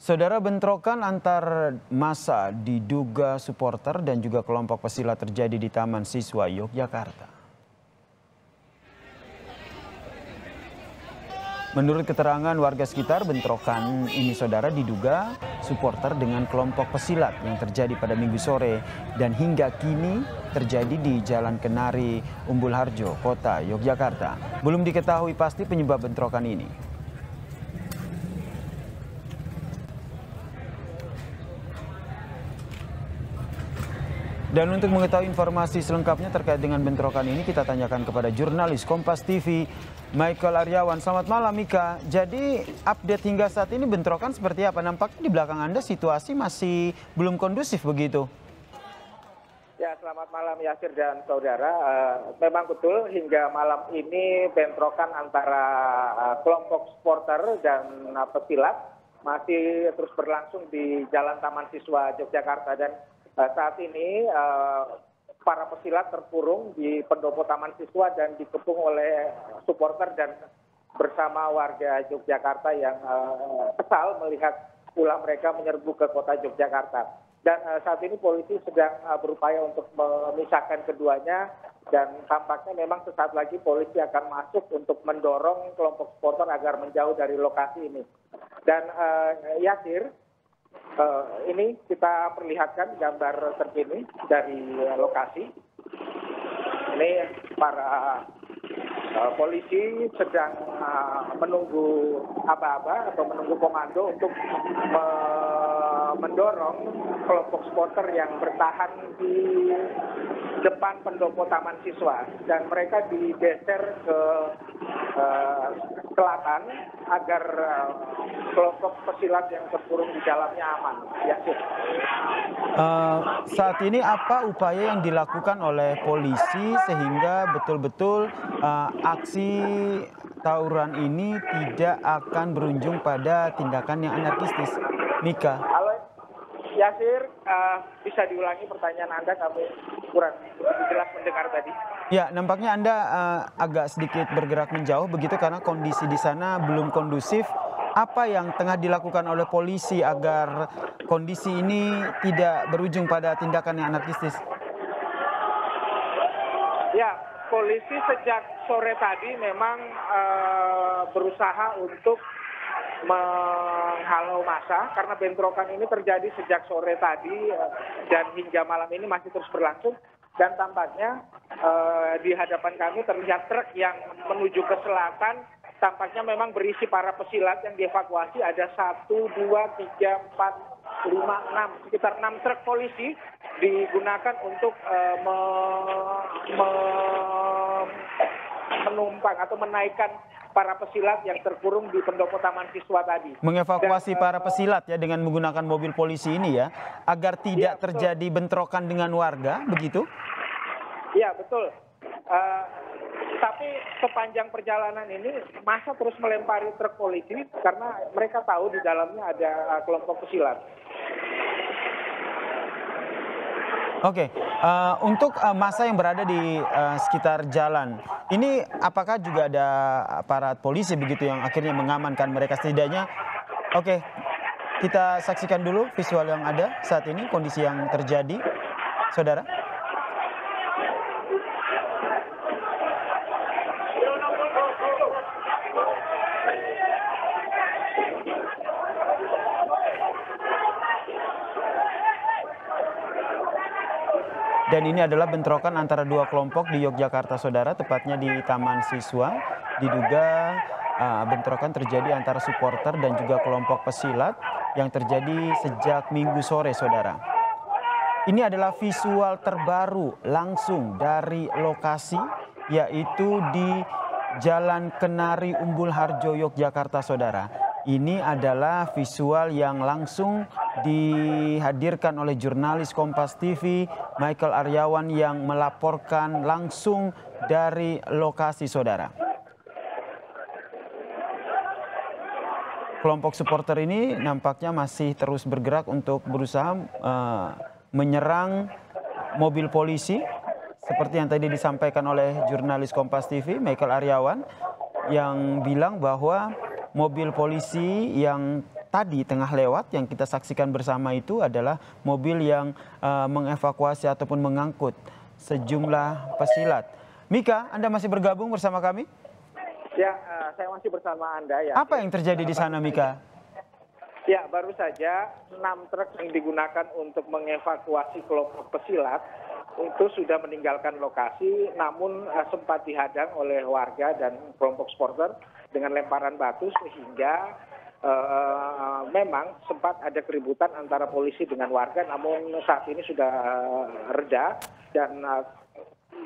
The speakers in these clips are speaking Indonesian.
Saudara, bentrokan antar massa diduga supporter dan juga kelompok pesilat terjadi di Taman Siswa Yogyakarta. Menurut keterangan warga sekitar, bentrokan ini saudara diduga supporter dengan kelompok pesilat yang terjadi pada Minggu sore dan hingga kini terjadi di Jalan Kenari, Umbul Harjo, Kota Yogyakarta. Belum diketahui pasti penyebab bentrokan ini. Dan untuk mengetahui informasi selengkapnya terkait dengan bentrokan ini, kita tanyakan kepada jurnalis Kompas TV, Michael Aryawan. Selamat malam, Mika. Jadi update hingga saat ini bentrokan seperti apa? Nampaknya di belakang Anda situasi masih belum kondusif begitu. Ya, selamat malam Yasir dan saudara. Memang betul hingga malam ini bentrokan antara kelompok supporter dan pesilat masih terus berlangsung di Jalan Taman Siswa Yogyakarta. Dan saat ini para pesilat terkurung di pendopo Taman Siswa dan dikepung oleh supporter dan bersama warga Yogyakarta yang kesal melihat ulah mereka menyerbu ke kota Yogyakarta. Dan saat ini polisi sedang berupaya untuk memisahkan keduanya dan tampaknya memang sesaat lagi polisi akan masuk untuk mendorong kelompok supporter agar menjauh dari lokasi ini. Dan Yasir, ini kita perlihatkan gambar terkini dari lokasi. Ini para polisi sedang menunggu aba-aba atau menunggu komando untuk mendorong kelompok supporter yang bertahan di depan pendopo Taman Siswa. Dan mereka digeser ke selatan agar kelompok pesilat yang terkurung di dalamnya aman. Yasir. Saat ini apa upaya yang dilakukan oleh polisi sehingga betul-betul aksi tawuran ini tidak akan berujung pada tindakan yang anarkistis? Mika. Halo Yasir, bisa diulangi pertanyaan Anda, kami kurang jelas mendengar tadi. Ya, nampaknya Anda agak sedikit bergerak menjauh begitu karena kondisi di sana belum kondusif. Apa yang tengah dilakukan oleh polisi agar kondisi ini tidak berujung pada tindakan yang anarkistis? Ya, polisi sejak sore tadi memang berusaha untuk menghalau massa karena bentrokan ini terjadi sejak sore tadi dan hingga malam ini masih terus berlangsung. Dan tampaknya di hadapan kami terlihat truk yang menuju ke selatan, tampaknya memang berisi para pesilat yang dievakuasi. Ada 1, 2, 3, 4, 5, 6, sekitar 6 truk polisi digunakan untuk menumpang atau menaikkan para pesilat yang terkurung di pendopo Taman Siswa tadi. Mengevakuasi para pesilat ya dengan menggunakan mobil polisi ini ya, agar tidak terjadi bentrokan dengan warga, begitu? Iya, betul. Tapi sepanjang perjalanan ini massa terus melempari truk polisi karena mereka tahu di dalamnya ada kelompok pesilat. Oke, untuk massa yang berada di sekitar jalan, ini apakah juga ada aparat polisi begitu yang akhirnya mengamankan mereka setidaknya? Oke, kita saksikan dulu visual yang ada saat ini, kondisi yang terjadi, saudara. Dan ini adalah bentrokan antara dua kelompok di Yogyakarta, saudara, tepatnya di Taman Siswa. Diduga bentrokan terjadi antara supporter dan juga kelompok pesilat yang terjadi sejak Minggu sore, saudara. Ini adalah visual terbaru langsung dari lokasi, yaitu di Jalan Kenari, Umbul Harjo, Yogyakarta, saudara. Ini adalah visual yang langsung dihadirkan oleh jurnalis Kompas TV, Michael Aryawan, yang melaporkan langsung dari lokasi, saudara. Kelompok supporter ini nampaknya masih terus bergerak untuk berusaha menyerang mobil polisi, seperti yang tadi disampaikan oleh jurnalis Kompas TV, Michael Aryawan, yang bilang bahwa mobil polisi yang tadi tengah lewat yang kita saksikan bersama itu adalah mobil yang mengevakuasi ataupun mengangkut sejumlah pesilat. Mika, Anda masih bergabung bersama kami? Ya, saya masih bersama Anda ya. Apa yang terjadi di sana, Mika? Ya, baru saja 6 truk yang digunakan untuk mengevakuasi kelompok pesilat itu sudah meninggalkan lokasi, namun sempat dihadang oleh warga dan kelompok supporter dengan lemparan batu sehingga memang sempat ada keributan antara polisi dengan warga, namun saat ini sudah reda dan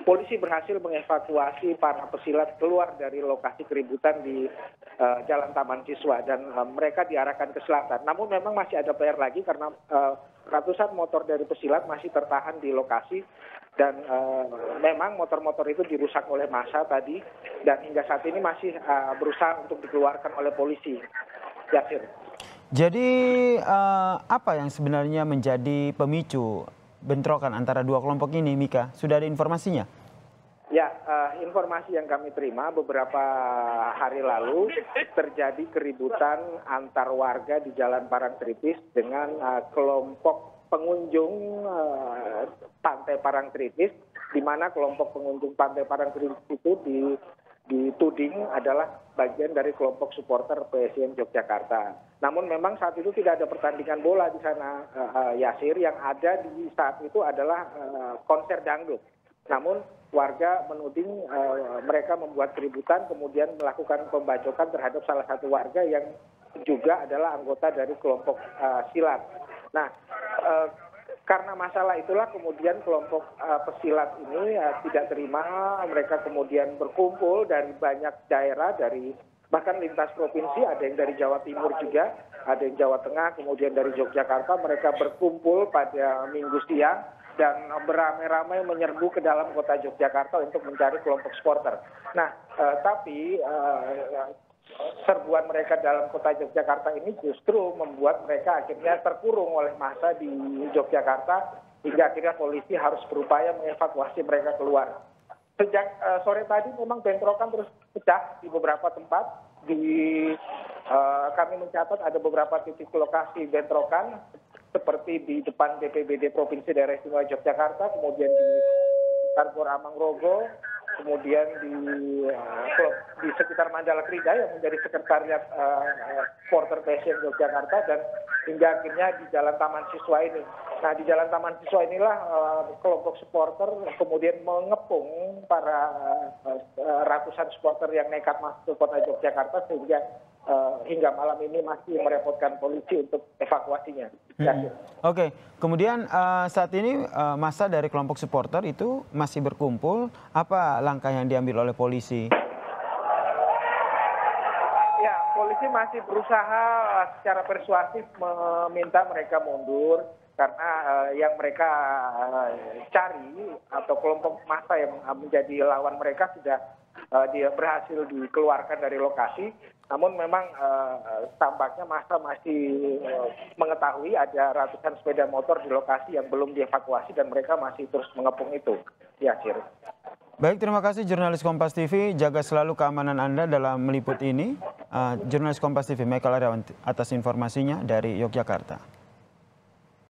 polisi berhasil mengevakuasi para pesilat keluar dari lokasi keributan di Jalan Taman Siswa dan mereka diarahkan ke selatan. Namun memang masih ada PR lagi karena ratusan motor dari pesilat masih tertahan di lokasi dan memang motor-motor itu dirusak oleh massa tadi dan hingga saat ini masih berusaha untuk dikeluarkan oleh polisi. Yasir. Jadi apa yang sebenarnya menjadi pemicu bentrokan antara dua kelompok ini, Mika? Sudah ada informasinya? Ya, informasi yang kami terima beberapa hari lalu terjadi keributan antar warga di Jalan Parangtritis dengan kelompok pengunjung Pantai Parangtritis, di mana kelompok pengunjung Pantai Parangtritis itu dituding adalah bagian dari kelompok supporter PSIM Yogyakarta. Namun memang saat itu tidak ada pertandingan bola di sana, Yasir. Yang ada di saat itu adalah konser dangdut. Namun warga menuding mereka membuat keributan, kemudian melakukan pembacokan terhadap salah satu warga yang juga adalah anggota dari kelompok silat. Nah, karena masalah itulah kemudian kelompok pesilat ini tidak terima, mereka kemudian berkumpul dari banyak daerah, dari bahkan lintas provinsi, ada yang dari Jawa Timur juga, ada yang Jawa Tengah, kemudian dari Yogyakarta, mereka berkumpul pada Minggu siang dan beramai-ramai menyerbu ke dalam kota Yogyakarta untuk mencari kelompok supporter. Nah, tapi serbuan mereka dalam kota Yogyakarta ini justru membuat mereka akhirnya terkurung oleh massa di Yogyakarta hingga akhirnya polisi harus berupaya mengevakuasi mereka keluar. Sejak sore tadi memang bentrokan terus pecah di beberapa tempat. Kami mencatat ada beberapa titik lokasi bentrokan seperti di depan BPBD Provinsi Daerah Istimewa Yogyakarta, kemudian di Kantor Amangrogo, kemudian di sekitar Mandala Krida yang menjadi sekretariat supporter PSIM Yogyakarta dan hingga akhirnya di Jalan Taman Siswa ini. Nah, di Jalan Taman Siswa inilah kelompok supporter kemudian mengepung para ratusan supporter yang nekat masuk ke kota Yogyakarta sehingga hingga malam ini masih merepotkan polisi untuk evakuasinya. Oke, kemudian saat ini massa dari kelompok supporter itu masih berkumpul. Apa langkah yang diambil oleh polisi? Ya, polisi masih berusaha secara persuasif meminta mereka mundur karena yang mereka cari atau kelompok massa yang menjadi lawan mereka sudah dia berhasil dikeluarkan dari lokasi. Namun memang tampaknya massa masih mengetahui ada ratusan sepeda motor di lokasi yang belum dievakuasi dan mereka masih terus mengepung itu. Ya, Sir. Baik, terima kasih jurnalis Kompas TV. Jaga selalu keamanan Anda dalam meliput ini. Jurnalis Kompas TV, Michael Aryawan atas informasinya dari Yogyakarta.